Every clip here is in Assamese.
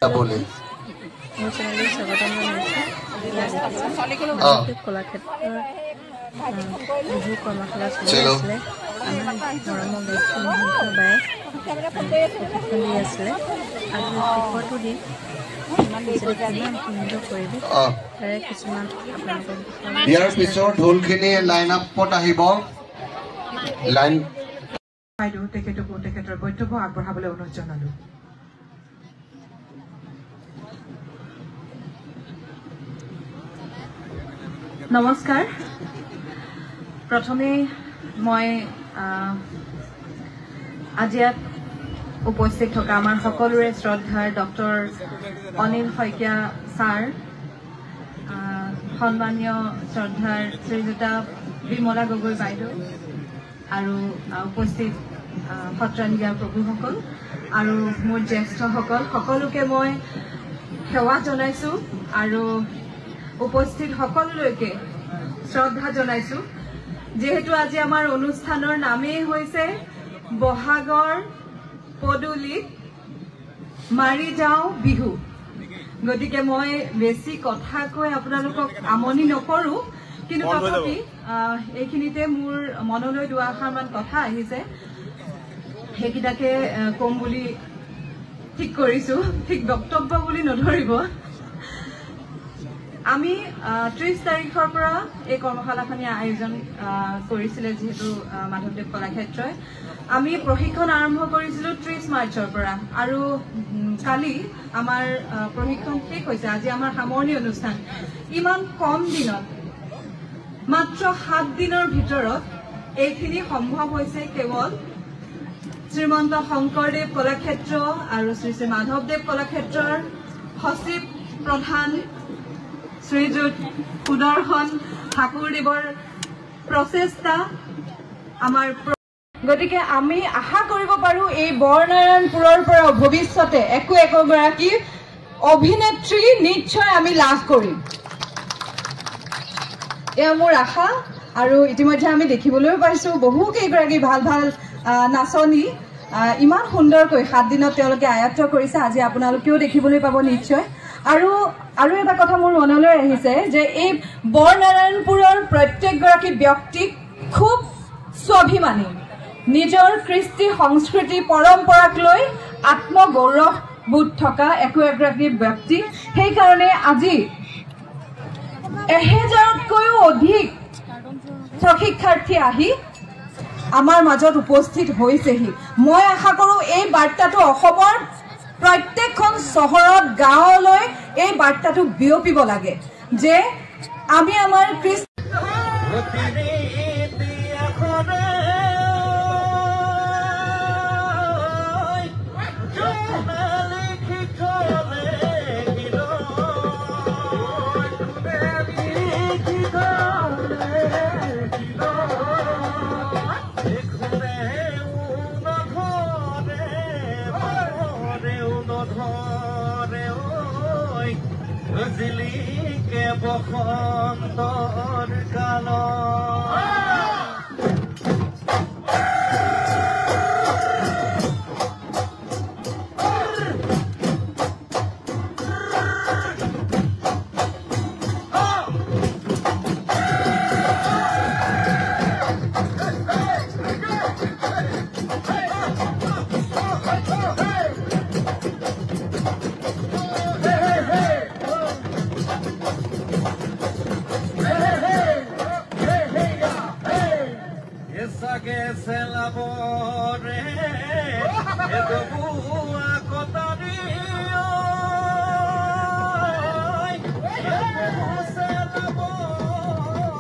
बोले यार पिछर ढोलखिनि लाइन अपत आहिब लाइन বাইদেউ তেখেতকো তেখেতৰ বক্তব্য আগবঢ়াবলৈ অনুৰোধ জনালো। নমস্কাৰ। প্ৰথমে মই আজি উপস্থিত থকা আমাৰ সকলোৰে শ্ৰদ্ধাৰ ডক্টৰ অনিল শইকীয়া ছাৰ, সন্মানীয় শ্ৰদ্ধাৰ শ্ৰীযুতা বিমলা গগৈ বাইদেউ আৰু উপস্থিত সত্ৰাধিকাৰ প্ৰভুসকল আৰু মোৰ জ্যেষ্ঠসকল সকলোকে মই সেৱা জনাইছোঁ আৰু উপস্থিত সকলোলৈকে শ্ৰদ্ধা জনাইছোঁ। যেহেতু আজি আমাৰ অনুষ্ঠানৰ নামেই হৈছে বহাগৰ পদূলিত মাৰি যাওঁ বিহু, গতিকে মই বেছি কথা কৈ আপোনালোকক আমনি নকৰোঁ, কিন্তু তথাপি এইখিনিতে মোৰ মনলৈ দুআষাৰমান কথা আহিছে, সেইকেইটাকে কম বুলি ঠিক কৰিছোঁ। ঠিক বক্তব্য বুলি নধৰিব। আমি 30 তাৰিখৰ পৰা এই কৰ্মশালাখনি আয়োজন কৰিছিলে, যিহেতু মাধৱদেৱ কলাক্ষেত্ৰই আমি প্ৰশিক্ষণ আৰম্ভ কৰিছিলোঁ 30 মাৰ্চৰ পৰা আৰু কালি আমাৰ প্ৰশিক্ষণ শেষ হৈছে। আজি আমাৰ সামৰণি অনুষ্ঠান। ইমান কম দিনত, মাত্ৰ 7 দিনৰ ভিতৰত এইখিনি সম্ভৱ হৈছে কেৱল শ্ৰীমন্ত শংকৰদেৱ কলাক্ষেত্ৰ আৰু শ্ৰী শ্ৰী মাধৱদেৱ কলাক্ষেত্ৰৰ সচিব প্ৰধান শ্ৰীযুত সুদৰ্শন ঠাকুৰদেৱৰ প্ৰচেষ্টা আমাৰ। গতিকে আমি আশা কৰিব পাৰোঁ এই বৰনাৰায়ণপুৰৰ পৰা ভৱিষ্যতে একোগৰাকী অভিনেত্ৰী নিশ্চয় আমি লাভ কৰিম, এয়া মোৰ আশা। আৰু ইতিমধ্যে আমি দেখিবলৈও পাইছোঁ বহুকেইগৰাকী ভাল ভাল নাচনী ইমান সুন্দৰকৈ 7 দিনত তেওঁলোকে আয়ত্ত কৰিছে। আজি আপোনালোকেও দেখিবলৈ পাব নিশ্চয়। আৰু এটা কথা মোৰ মনলৈ আহিছে যে এই বৰনাৰায়ণপুৰৰ প্ৰত্যেকগৰাকী ব্যক্তি খুব স্বাভিমানী, নিজৰ কৃষ্টি সংস্কৃতি পৰম্পৰাক লৈ আত্মগৌৰৱবোধ থকা একোগৰাকী ব্যক্তি। সেইকাৰণে আজি 1000তকৈও অধিক প্ৰশিক্ষাৰ্থী আহি আমাৰ মাজত উপস্থিত হৈছেহি। মই আশা কৰোঁ এই বাৰ্তাটো অসমৰ প্ৰত্যেকখন চহৰত গাঁৱলৈ এই বাৰ্তাটো বিয়পিব লাগে যে আমি আমাৰ বসন্তৰ কালত se labore e dopo a cotario se labore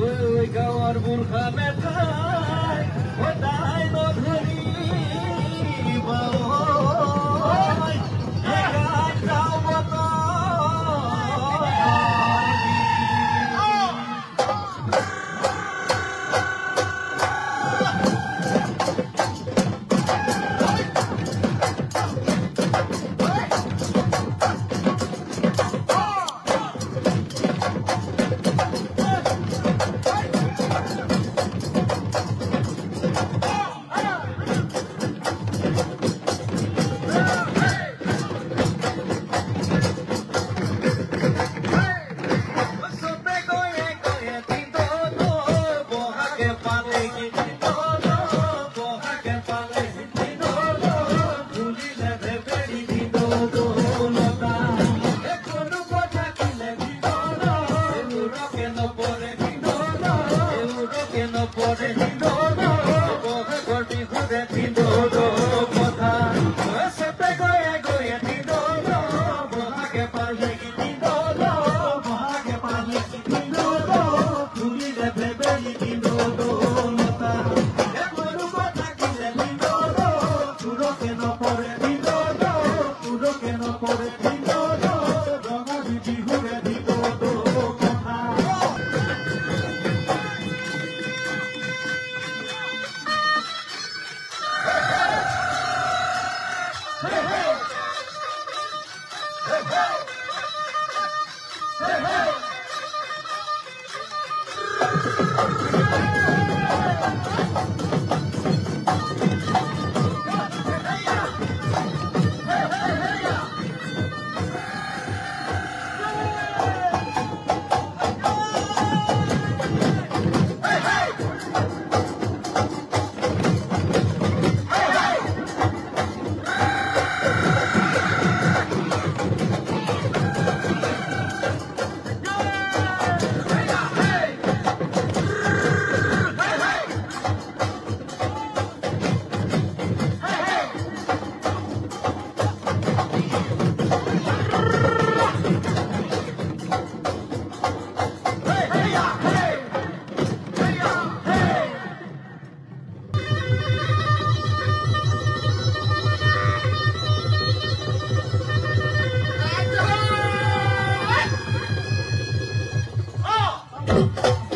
oi gawar burkha metai odai no dhari bao তুরকে নপরে দিনলো বহাগর বিহুরে দিনলো কথা সতে গয়ে গয়ে দিনলো বহাগে পালে কি দিনলো বহাগে পালে কি দিনলো তুলিলে ভেবেলি দিনলো মতা এমনু কথা কিলে দিনলো তুরকে নপরে দিনলো তুরকে নপরে দিনলো রঙা বিহুরে দিনলো কথা Oh!